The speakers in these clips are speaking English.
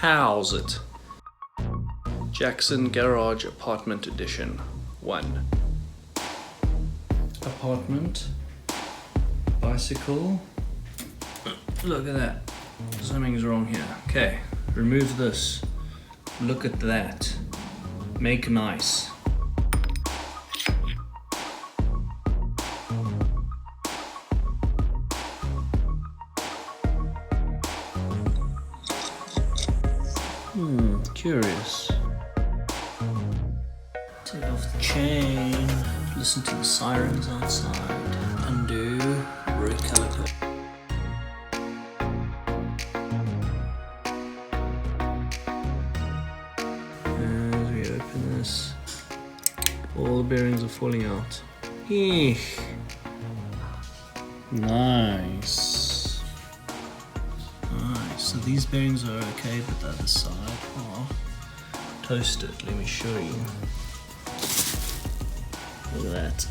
How's it? Jackson Garage Apartment Edition 1. Apartment, bicycle. Look at that. Something's wrong here. Okay, remove this. Look at that. Make nice. Curious. Take off the chain, listen to the sirens outside, undo, recalibrate. As we open this, all the bearings are falling out. Eesh. Nice. So these bearings are okay, but the other side are toasted. Let me show you. Look at that.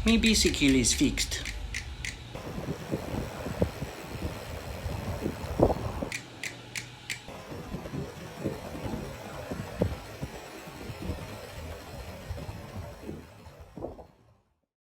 My bicycle is fixed.